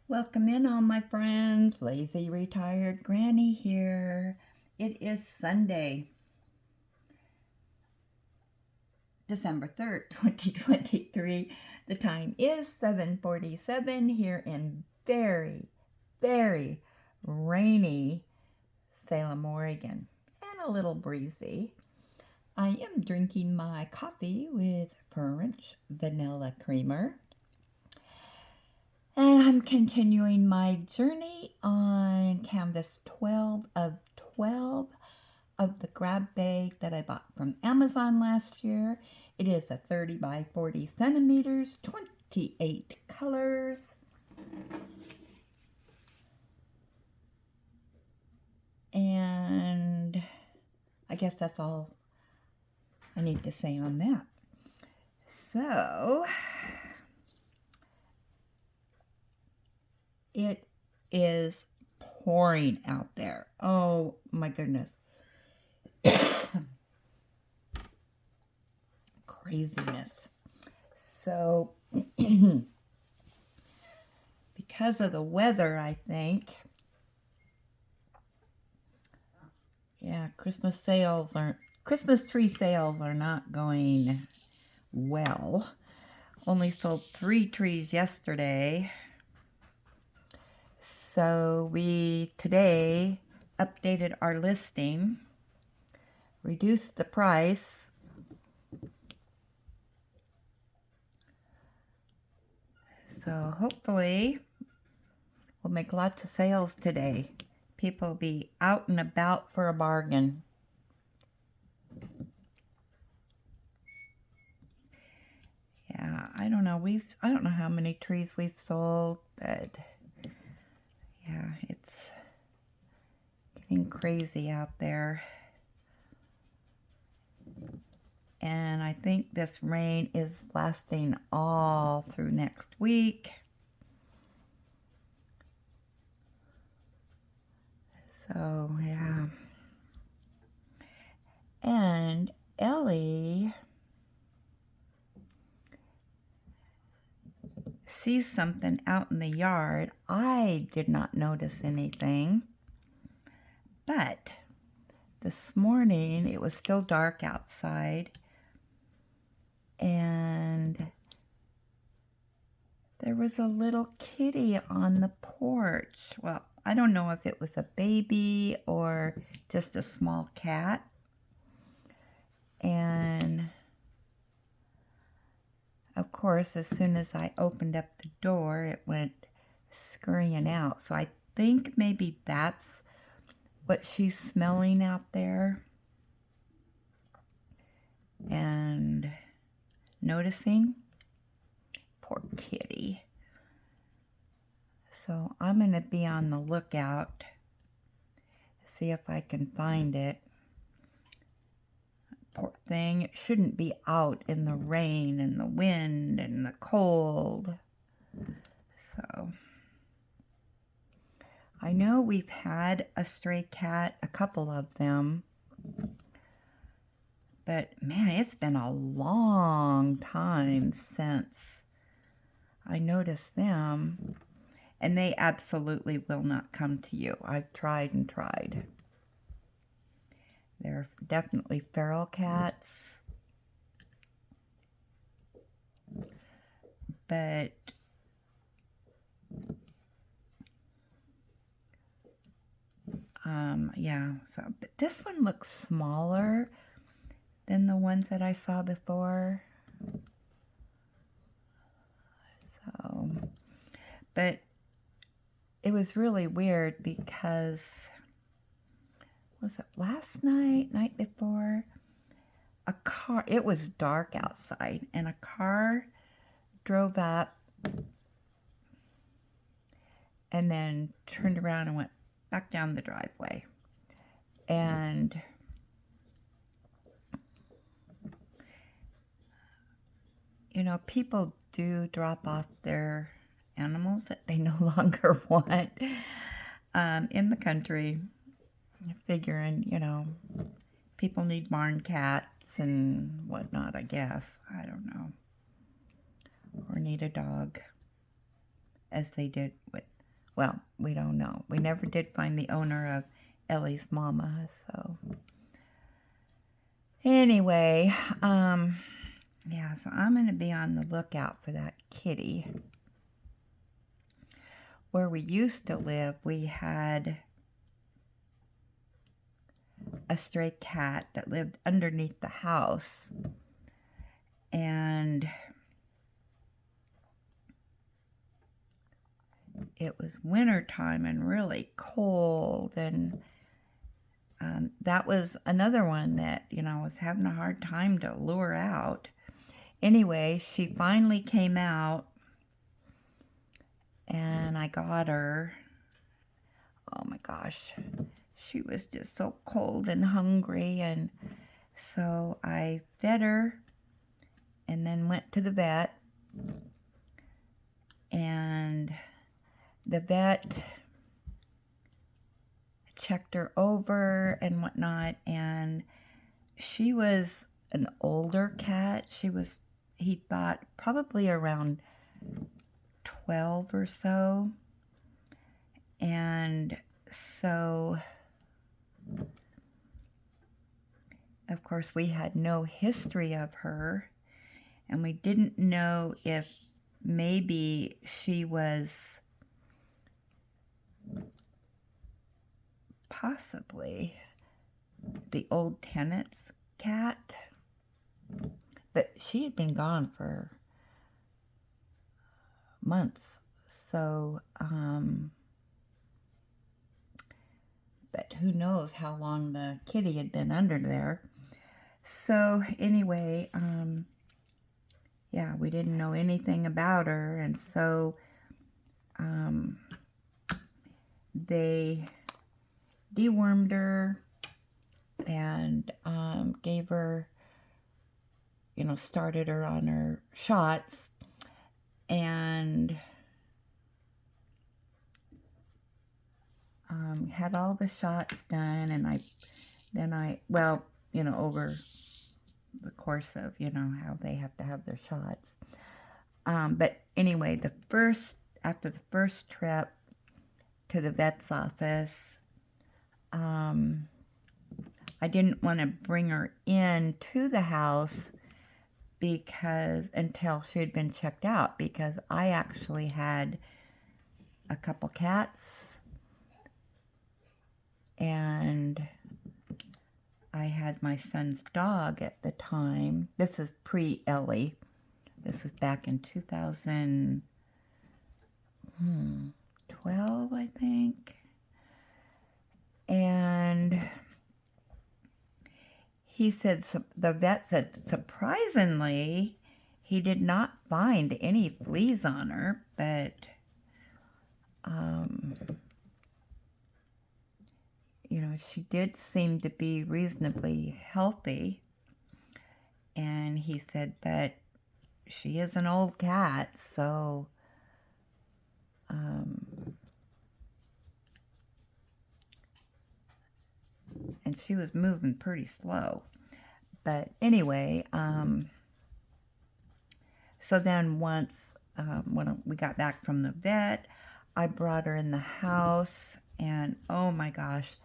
Welcome in, all my friends. Lazy Retired Granny here. It is Sunday, December 3rd, 2023. The time is 7:47 here in very, very rainy Salem, Oregon, and a little breezy. I am drinking my coffee with French vanilla creamer. And I'm continuing my journey on canvas 12 of 12 of the grab bag that I bought from Amazon last year. It is a 30 by 40 centimeters, 28 colors. And I guess that's all I need to say on that. So it is pouring out there. Oh my goodness. Craziness. So because of the weather, I think, Christmas tree sales are not going well. Only sold 3 trees yesterday. So we today updated our listing, reduced the price, so hopefully we'll make lots of sales today. People will be out and about for a bargain. Yeah, I don't know how many trees we've sold, but yeah, it's getting crazy out there. And I think this rain is lasting all through next week. So, yeah. And Ellie sees something out in the yard. I did not notice anything. But this morning, it was still dark outside. And there was a little kitty on the porch. Well, I don't know if it was a baby or just a small cat. And of course, as soon as I opened up the door, it went scurrying out. So I think maybe that's what she's smelling out there and noticing. Poor kitty. So I'm going to be on the lookout, see if I can find it. Poor thing, it shouldn't be out in the rain and the wind and the cold. So I know we've had a stray cat, a couple of them, but man, it's been a long time since I noticed them, and they absolutely will not come to you. I've tried and tried. They're definitely feral cats, but yeah, but this one looks smaller than the ones that I saw before. So, but it was really weird because, was it last night before? It was dark outside, and a car drove up and then turned around and went back down the driveway. And people do drop off their animals that they no longer want in the country, figuring, people need barn cats and whatnot, I guess. I don't know. Or need a dog, as they did with Well, we don't know. We never did find the owner of Ellie's mama, so anyway, yeah, so I'm going to be on the lookout for that kitty. Where we used to live, we had a stray cat that lived underneath the house, and it was winter time and really cold, and that was another one that, you know, I was having a hard time to lure out. Anyway, she finally came out, and I got her. Oh my gosh, she was just so cold and hungry, and so I fed her and then went to the vet, and the vet checked her over and whatnot, and she was an older cat. She was, he thought, probably around 12 or so. And so, of course, we had no history of her, and we didn't know if maybe she was possibly the old tenant's cat, but she had been gone for months, so but who knows how long the kitty had been under there. So anyway, yeah, we didn't know anything about her, and so they dewormed her and gave her, you know, started her on her shots, and had all the shots done, and then I, well, you know, over the course of, you know, how they have to have their shots. But anyway, after the first trip to the vet's office, I didn't want to bring her in to the house until she had been checked out, because I actually had a couple cats, and I had my son's dog at the time. This is pre-Ellie. This was back in 2012, I think. And he said, the vet said, surprisingly, he did not find any fleas on her, but you know, she did seem to be reasonably healthy. And he said, but she is an old cat, so and she was moving pretty slow. But anyway, so then once when we got back from the vet, I brought her in the house, and oh my gosh,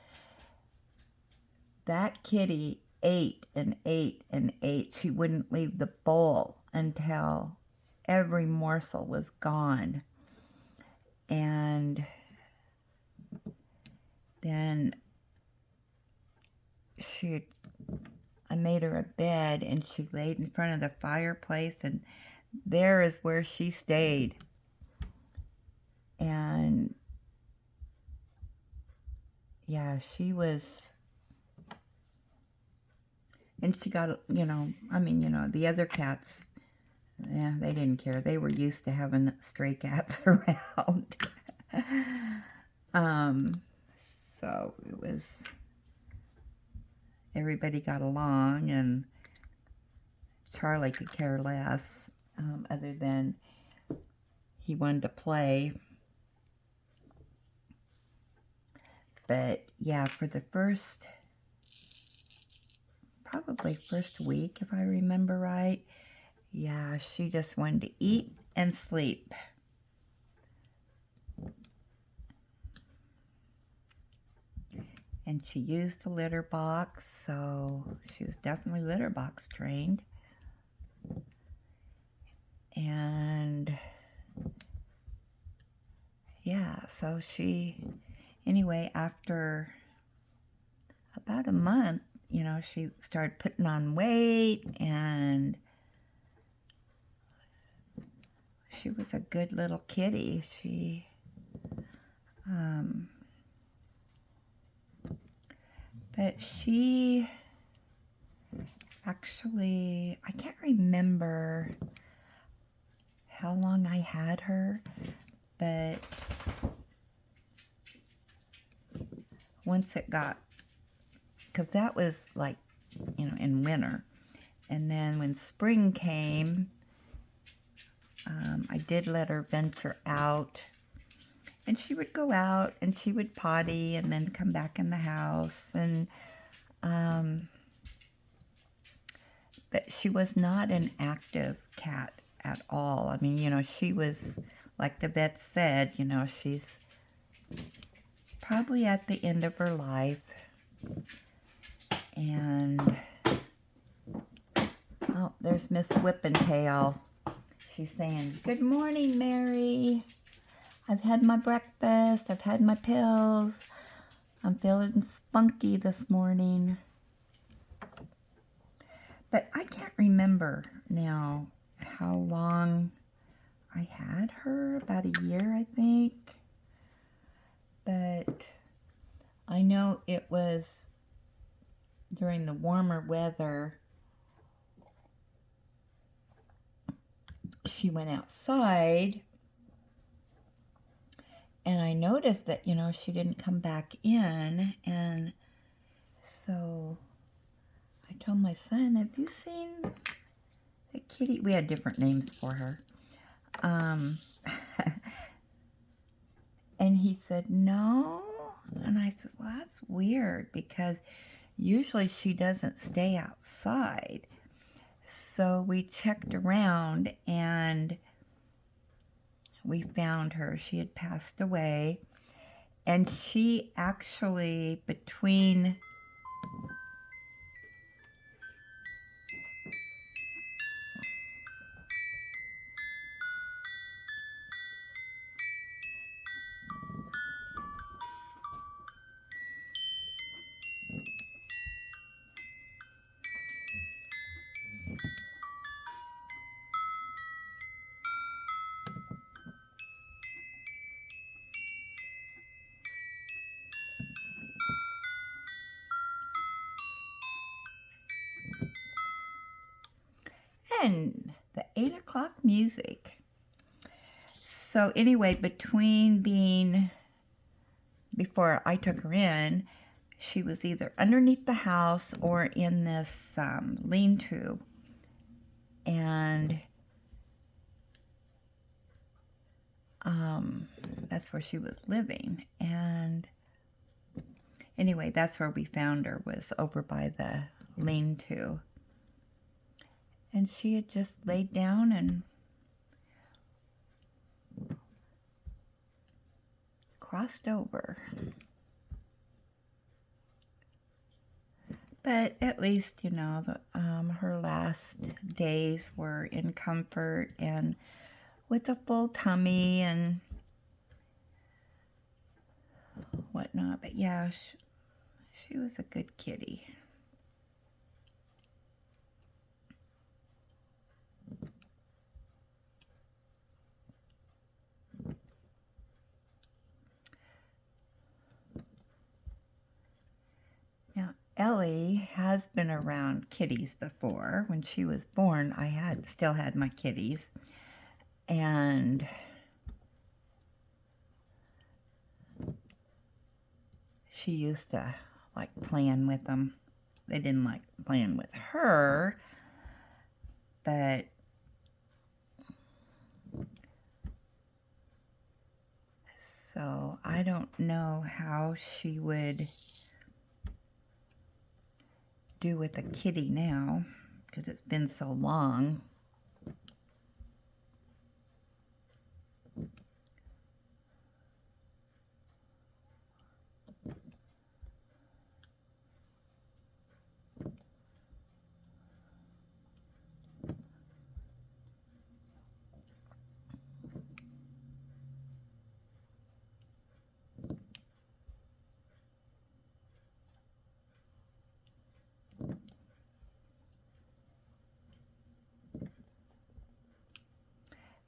that kitty ate and ate and ate. She wouldn't leave the bowl until every morsel was gone. And then I made her a bed, and she laid in front of the fireplace, and there is where she stayed. And yeah, she was, and she got, you know, I mean, you know, the other cats, yeah, they didn't care. They were used to having stray cats around. So it was, everybody got along, and Charlie could care less, other than he wanted to play. But yeah, for the probably first week, if I remember right, yeah, she just wanted to eat and sleep. and she used the litter box, so she was definitely litter box trained. And yeah, so anyway, after about a month, she started putting on weight, and she was a good little kitty. But she actually, I can't remember how long I had her, but once it got, because that was like, in winter. And then when spring came, I did let her venture out, and she would go out and she would potty and then come back in the house. And but she was not an active cat at all. I mean, she was, like the vet said, she's probably at the end of her life. And oh, there's Miss Whip&Tail. She's saying, "Good morning, Mary. I've had my breakfast. I've had my pills. I'm feeling spunky this morning." But I can't remember now how long I had her. About a year, I think. But I know it was during the warmer weather. She went outside, and I noticed that, she didn't come back in. And so I told my son, "Have you seen the kitty?" We had different names for her. And he said, "No." And I said, "Well, that's weird, because usually she doesn't stay outside." So we checked around, and we found her. She had passed away. And she actually, between and the 8 o'clock music. So anyway, before I took her in, she was either underneath the house or in this lean-to. And that's where she was living. And anyway, that's where we found her, was over by the lean-to. And she had just laid down and crossed over. But at least, her last days were in comfort and with a full tummy and whatnot. But yeah, she was a good kitty. Now, Ellie has been around kitties before. When she was born, I still had my kitties. And she used to like playing with them. They didn't like playing with her, but so I don't know how she would do with a kitty now, because it's been so long.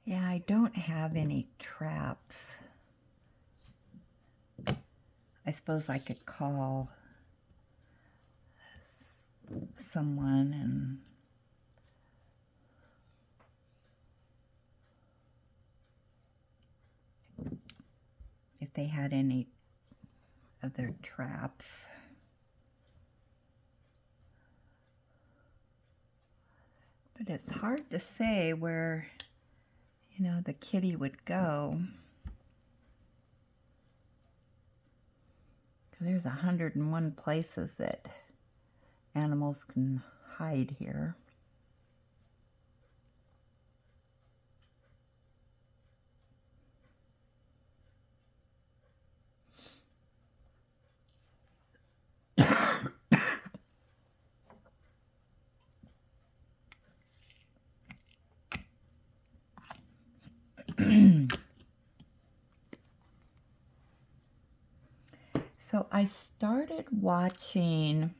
Yeah, I don't have any traps. I suppose I could call someone and if they had any of their traps. But it's hard to say where, you know, the kitty would go. There's 101 places that animals can hide here. So I started watching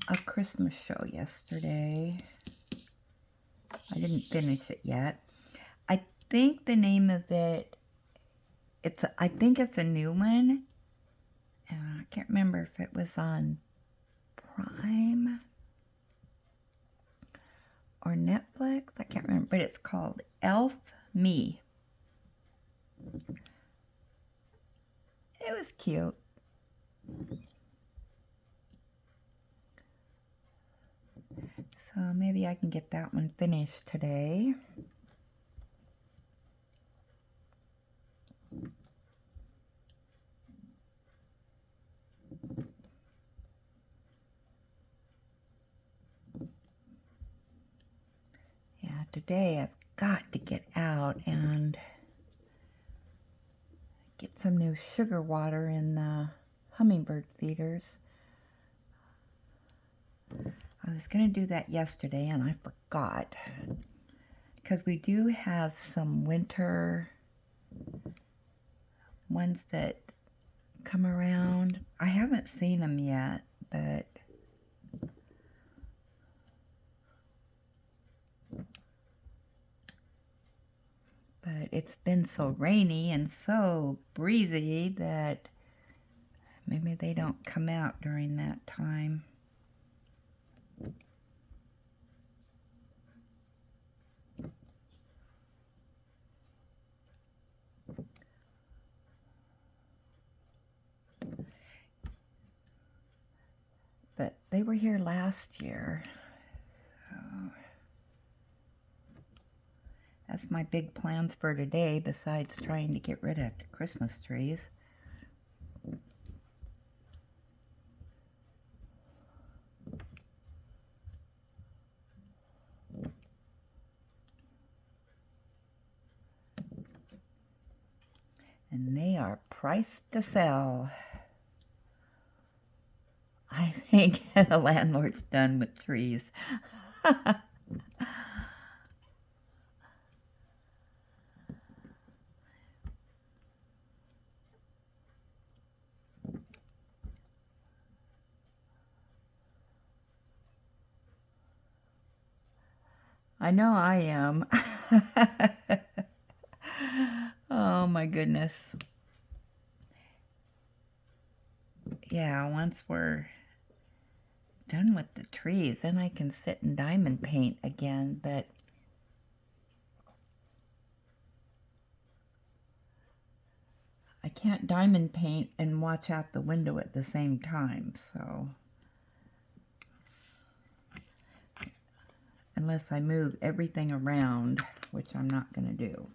a Christmas show yesterday. I didn't finish it yet. I think the name of it, I think it's a new one. I can't remember if it was on Prime or Netflix. I can't remember, but it's called Elf Me. It was cute. So maybe I can get that one finished today. Yeah, today I've got to get out and get some new sugar water in the hummingbird feeders. I was going to do that yesterday and I forgot because we do have some winter ones that come around. I haven't seen them yet, but it's been so rainy and so breezy that maybe they don't come out during that time. But they were here last year, so that's my big plans for today, besides trying to get rid of Christmas trees. And they are priced to sell. I think the landlord's done with trees. I know I am. Oh my goodness. Yeah, once we're done with the trees, then I can sit and diamond paint again, but I can't diamond paint and watch out the window at the same time, so unless I move everything around, which I'm not going to do.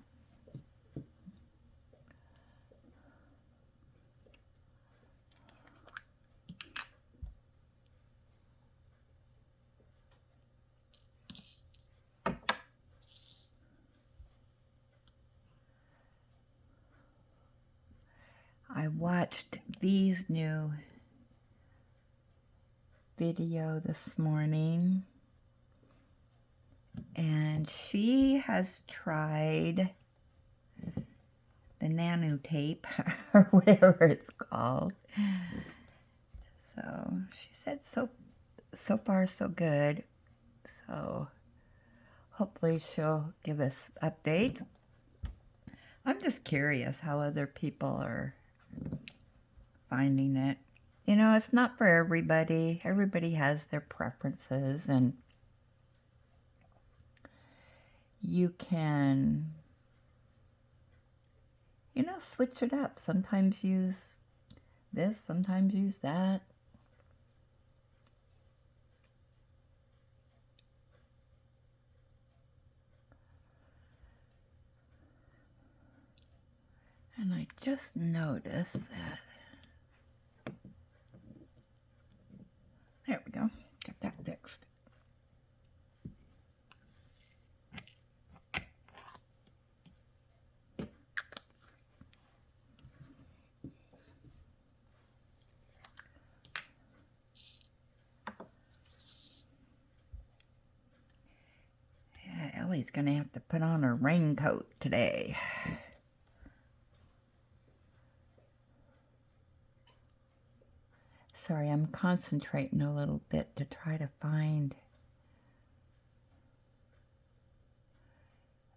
I watched V's new video this morning, and she has tried the nano tape or whatever it's called. So she said so far so good. So Hopefully she'll give us updates. I'm just curious how other people are finding it. You know, it's not for everybody. Everybody has their preferences, and you can, you know, switch it up. Sometimes use this, sometimes use that. And I just noticed that. There we go. Got that fixed. Yeah, Ellie's gonna have to put on her raincoat today. Sorry, I'm concentrating a little bit to try to find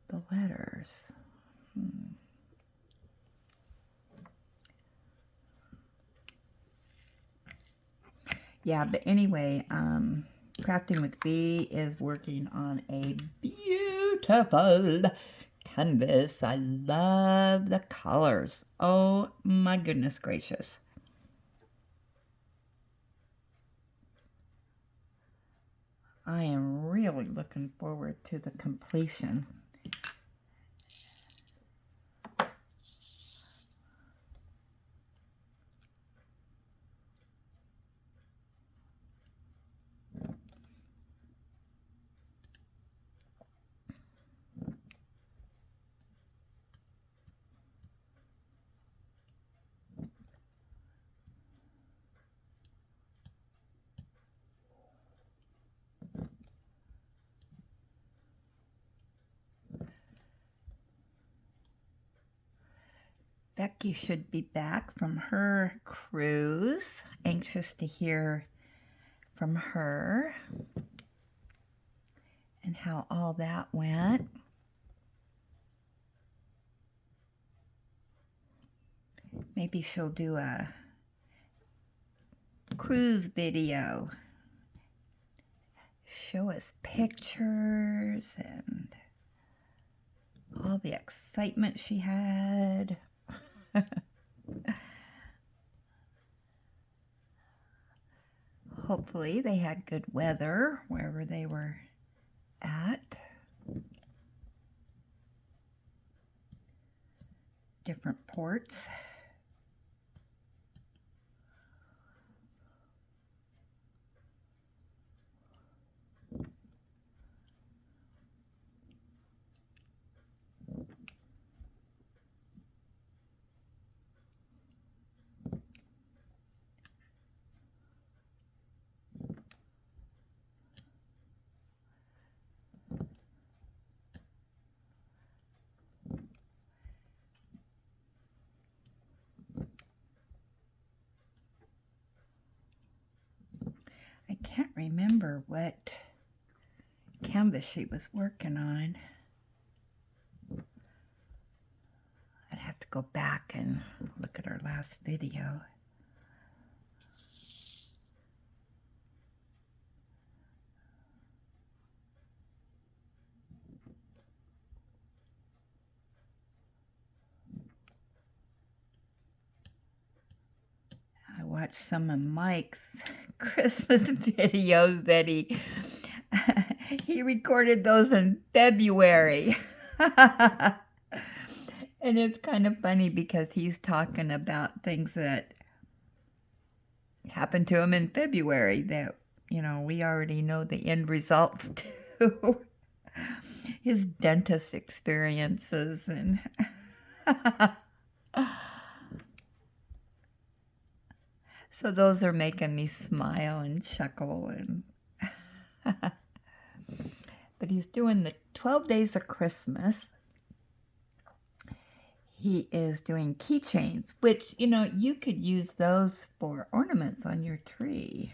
the letters. Yeah, but anyway, Crafting with V is working on a beautiful canvas. I love the colors. Oh my goodness gracious. I am really looking forward to the completion. Becky should be back from her cruise. Anxious to hear from her and how all that went. Maybe she'll do a cruise video. Show us pictures and all the excitement she had. Hopefully they had good weather wherever they were at. Different ports. I can't remember what canvas she was working on. I'd have to go back and look at her last video. I watched some of Mike's Christmas videos that he recorded those in February. And it's kind of funny because he's talking about things that happened to him in February that, you know, we already know the end results to. His dentist experiences and so those are making me smile and chuckle and but he's doing the 12 days of Christmas. He is doing keychains, which, you know, you could use those for ornaments on your tree.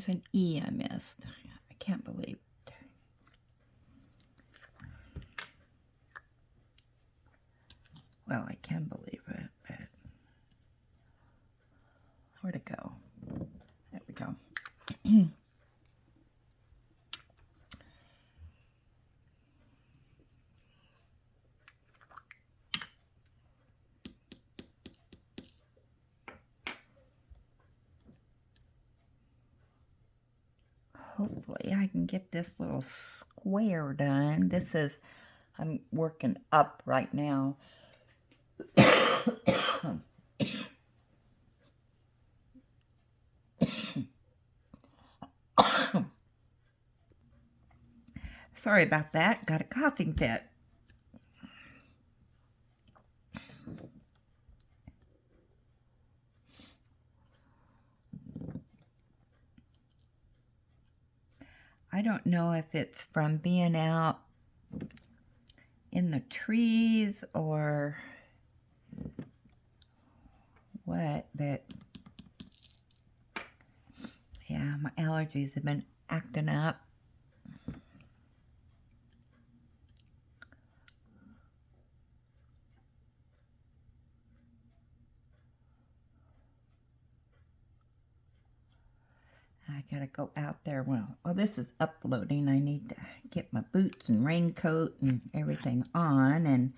there's an E I missed. I can't believe it. Well, I can believe it, but where'd it go? There we go. Hopefully I can get this little square done. I'm working up right now. Sorry about that. Got a coughing fit. I don't know if it's from being out in the trees or what, but yeah, my allergies have been acting up. I gotta go out there. Well, this is uploading. I need to get my boots and raincoat and everything on and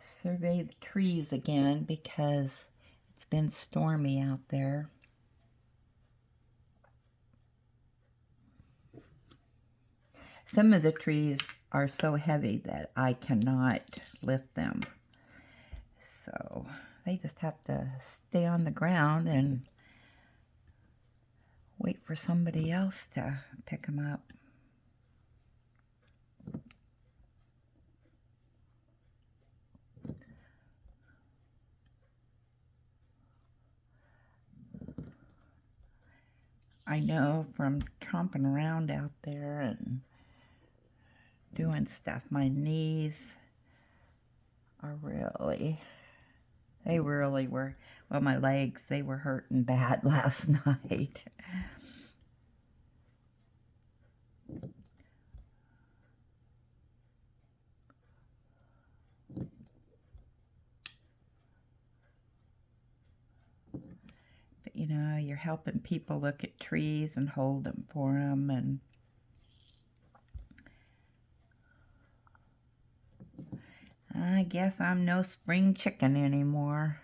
survey the trees again because it's been stormy out there. Some of the trees are so heavy that I cannot lift them. So they just have to stay on the ground and wait for somebody else to pick them up. I know from tromping around out there and doing stuff, my knees are they really were, well, my legs, they were hurting bad last night. But you know, you're helping people look at trees and hold them for them, and I guess I'm no spring chicken anymore.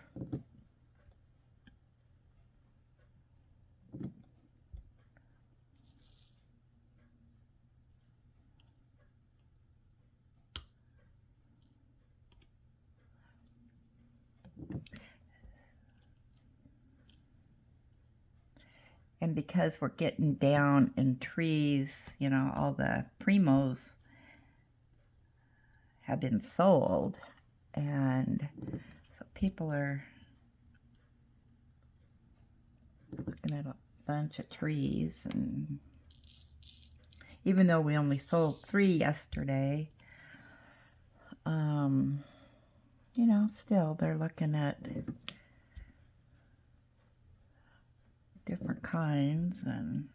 And because we're getting down in trees, you know, all the primos have been sold, and so people are looking at a bunch of trees. And even though we only sold 3 yesterday, you know, still they're looking at different kinds. And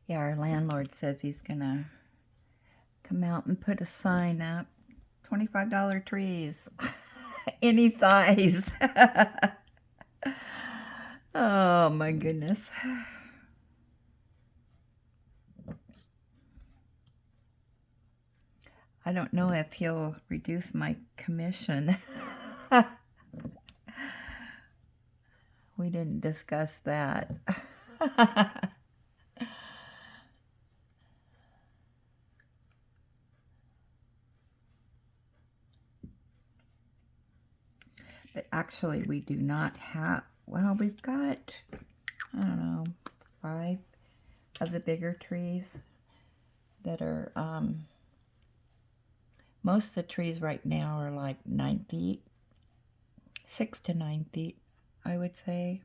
yeah, our landlord says he's gonna come out and put a sign up, $25 trees, any size. Oh my goodness. I don't know if he'll reduce my commission. We didn't discuss that. But actually, we do not have, well, we've got, I don't know, 5 of the bigger trees that are, most of the trees right now are like 9 feet. 6 to 9 feet, I would say.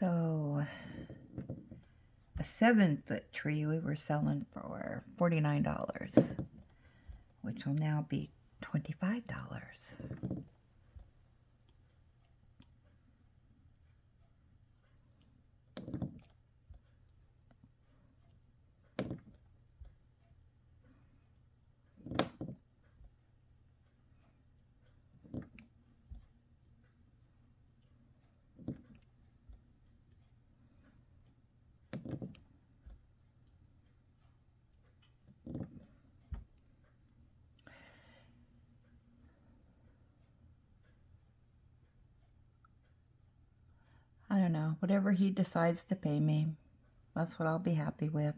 So a 7-foot tree we were selling for $49, which will now be $25. I don't know, whatever he decides to pay me, that's what I'll be happy with.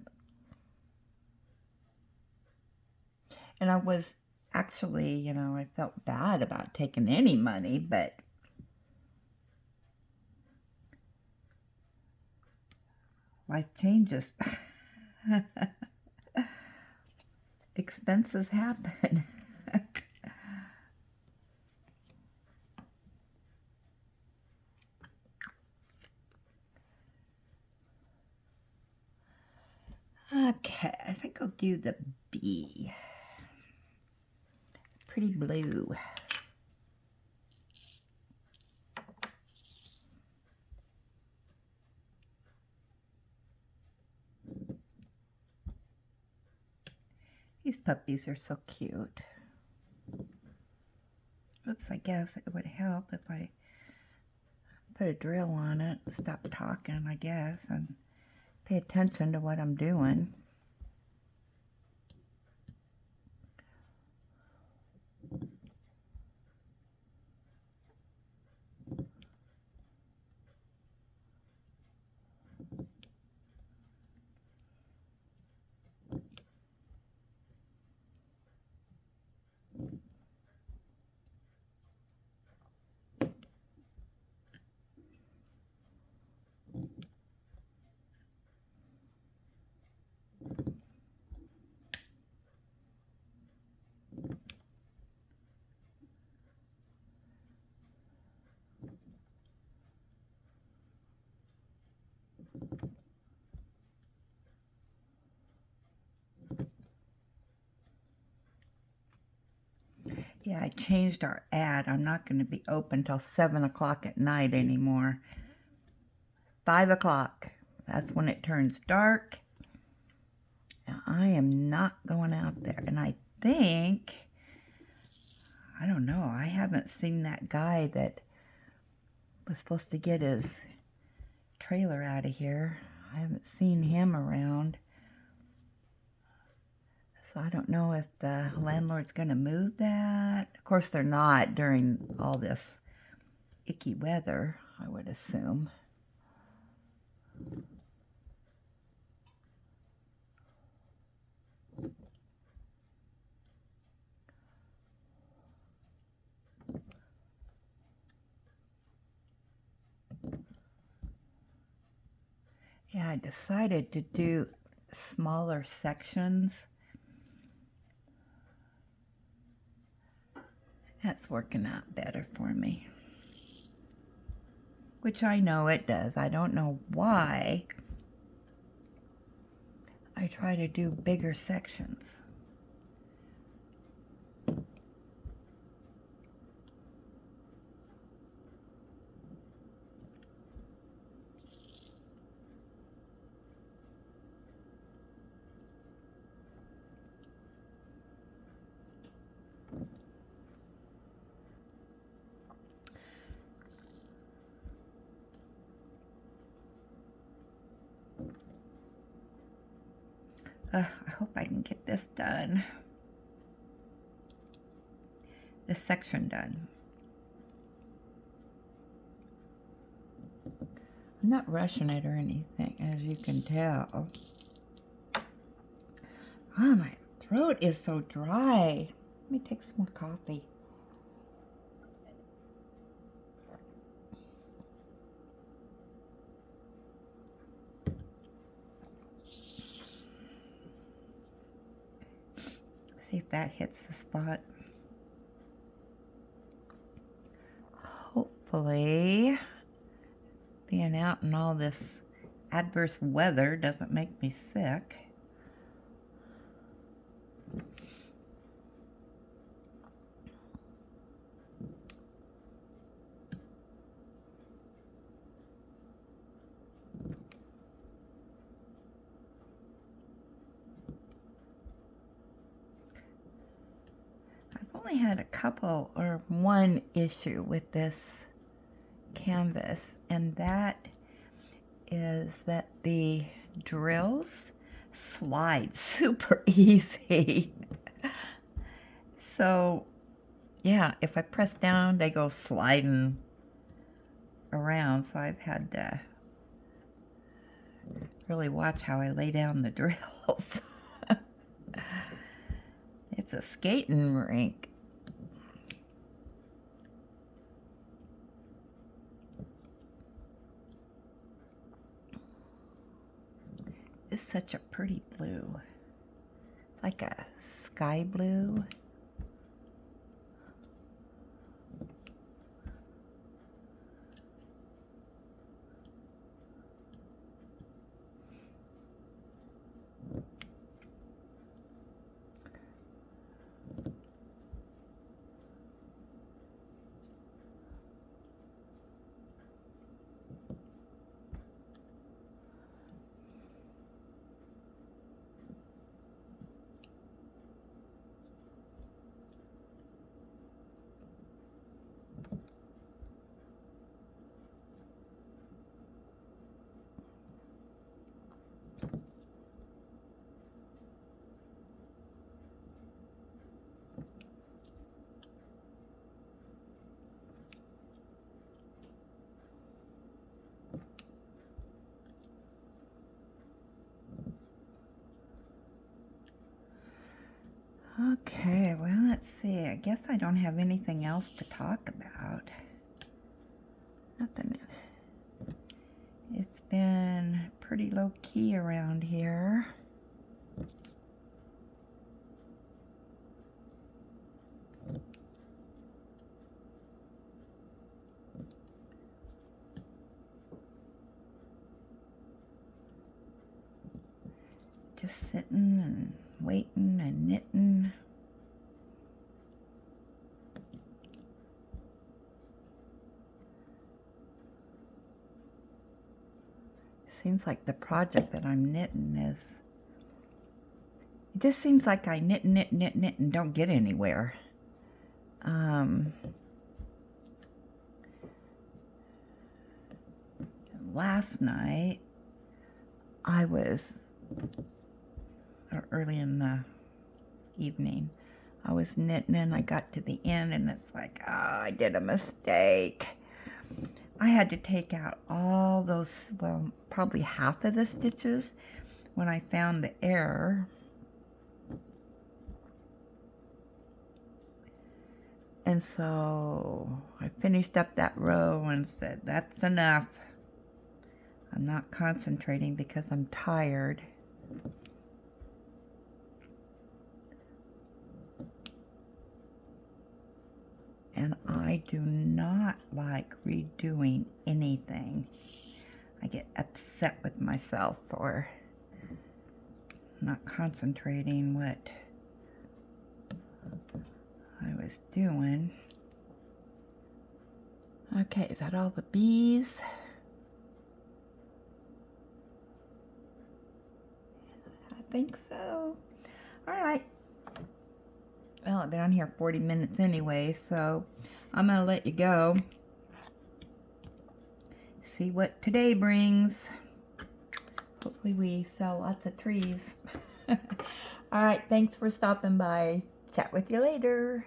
And I was actually, you know, I felt bad about taking any money, but life changes. Expenses happen. Okay, I think I'll do the B. Pretty blue. These puppies are so cute. Oops, I guess it would help if I put a drill on it, stop talking, I guess, and pay attention to what I'm doing. Yeah, I changed our ad. I'm not going to be open till 7 o'clock at night anymore. 5 o'clock. That's when it turns dark. Now, I am not going out there. And I think, I don't know, I haven't seen that guy that was supposed to get his trailer out of here. I haven't seen him around. So I don't know if the landlord's going to move that. Of course, they're not during all this icky weather, I would assume. Yeah, I decided to do smaller sections. That's working out better for me. Which I know it does. I don't know why I try to do bigger sections. I hope I can get this done. This section done. I'm not rushing it or anything, as you can tell. Oh, my throat is so dry. Let me take some more coffee. See if that hits the spot. Hopefully, being out in all this adverse weather doesn't make me sick. I've only had a couple or one issue with this canvas, and that is that the drills slide super easy. So yeah, if I press down, they go sliding around. So I've had to really watch how I lay down the drills. It's a skating rink. It's such a pretty blue. It's like a sky blue. Okay, well, let's see. I guess I don't have anything else to talk about. Nothing. It's been pretty low key around here. Just sitting and waiting and knitting. Seems like the project that I'm knitting is, it just seems like I knit and don't get anywhere. Last night I was, or early in the evening, I was knitting and I got to the end and it's like, oh, I did a mistake. I had to take out all those, well, probably half of the stitches when I found the error. And so I finished up that row and said, that's enough. I'm not concentrating because I'm tired. And I do not like redoing anything. I get upset with myself for not concentrating what I was doing. Okay, is that all the bees? I think so. All right. Well, I've been on here 40 minutes anyway, so I'm going to let you go. See what today brings. Hopefully we sell lots of trees. All right, thanks for stopping by. Chat with you later.